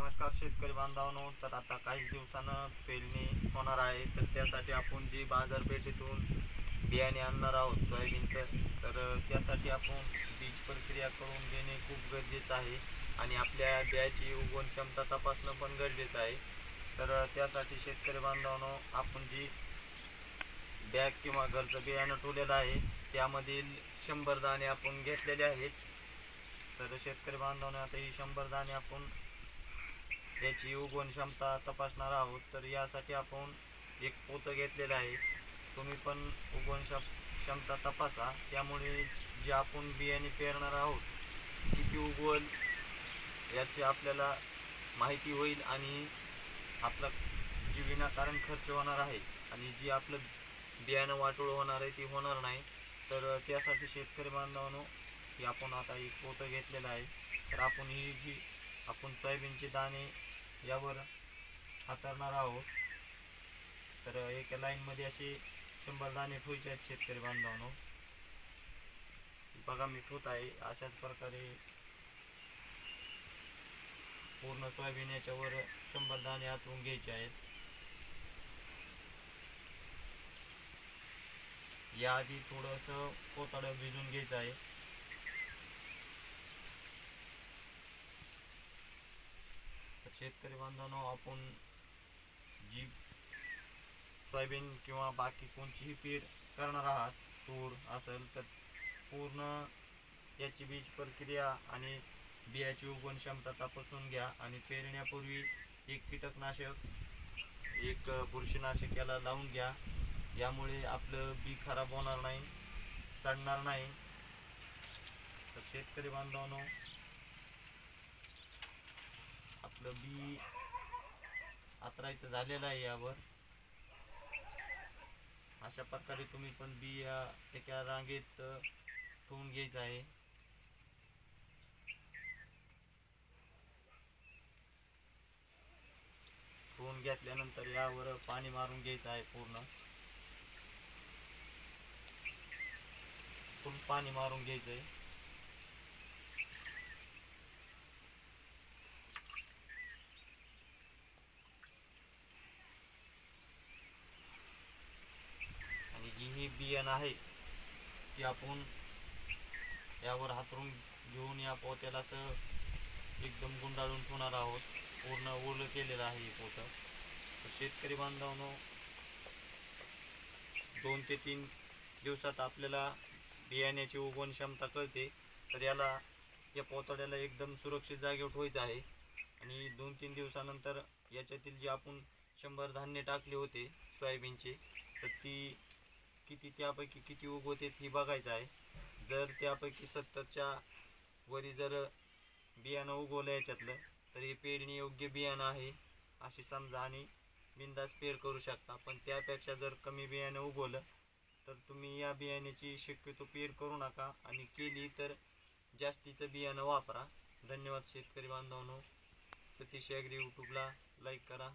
नमस्कार शेतकरी बांधवांनो, तर आता काही दिवसानं पेरणी होणार आहे. तर त्यासाठी आपण जी बाजारपेठेतून बियाणे आणणार आहोत सोयाबीनचं, तर त्यासाठी आपण बीज प्रक्रिया करून घेणे खूप गरजेचं आहे आणि आपल्या बियाची उगवण क्षमता तपासणं पण गरजेचं आहे. तर त्यासाठी शेतकरी बांधवांनो, आपण जी बॅग किंवा घरचं बियाणं ठेवलेलं आहे त्यामधील 100 दाणे आपण घेतलेले आहेत. तर शेतकरी बांधवांनो, आता ही 100 दाणे आपण याची उगवण क्षमता तपासणार आहोत. तर यासाठी आपण एक पोतं घेतलेलं आहे. तुम्ही पण उगवण क्षमता तपासा, त्यामुळे जे आपण बियाणे पेरणार आहोत किती उगवल याची आपल्याला माहिती होईल आणि आपला जी विनाकारण खर्च होणार आहे आणि जी आपलं बियाणं वाटोळ होणार आहे ती होणार नाही. तर त्यासाठी शेतकरी बांधवांनो, की आपण आता एक पोतं घेतलेलं आहे. तर आपण ही जी आपण सोयाबीनचे दाणे यावर हातरणार आहोत. तर एका लाईनमध्ये असे 100 दाणे ठेवायचे आहेत शेतकरी बांधवांनो. बघा मी ठेवत आहे अशाच प्रकारे पूर्ण सोयाबीन याच्यावर 100 दाणे हातरून घ्यायचे आहेत. याआधी थोडंसं पोताडं भिजून घ्यायचं आहे. तर शेतकरी बांधवांनो, आपण जी सोयाबीन किंवा बाकी कोणतीही पीक करणार आहात, तूर असेल, तर पूर्ण याची बीज प्रक्रिया आणि बियाची उगवण क्षमता तपासून घ्या आणि पेरण्यापूर्वी एक कीटकनाशक एक बुरशीनाशक याला लावून घ्या. यामुळे आपलं बी खराब होणार नाही, सडणार नाही. तर शेतकरी बांधवांनो, आपलं बी आतरायचं झालेलं आहे. यावर अशा प्रकारे तुम्ही पण बी एका रांगेत ठेवून घ्यायचं आहे. ठेवून घेतल्यानंतर यावर पाणी मारून घ्यायचं आहे. पूर्ण फुल पाणी मारून घ्यायचं आहे. आणि जी ही बियाणं आहे ती आपण यावर हातरून घेऊन या पोत्याला असं एकदम गुंडाळून ठेवणार आहोत. पूर्ण ओलं केलेलं आहे हे पोतं. तर शेतकरी बांधवांनो, 2 ते 3 दिवसात आपल्याला बियाण्याची उगवण क्षमता कळते. तर या पोतड्याला एकदम सुरक्षित जागेवर ठेवायचं आहे आणि 2-3 दिवसानंतर याच्यातील जे आपण 100 धान्य टाकले होते सोयाबीनचे, तर त्यापैकी किती उगवते ही बघायचं आहे. जर त्यापैकी 70च्या वरी जर बियाणं उगवलं याच्यातलं, तर हे पेरणी योग्य बियाणं आहे अशी समजा आणि बिंदास पेर करू शकता. पण त्यापेक्षा जर कमी बियाणं उगवलं तर तुम्ही या बियाण्याची शक्यतो पेर करू नका आणि केली तर जास्तीचं बियाणं वापरा. धन्यवाद शेतकरी बांधवांनो. सतीश ॲग्री यूट्यूबला लाईक करा.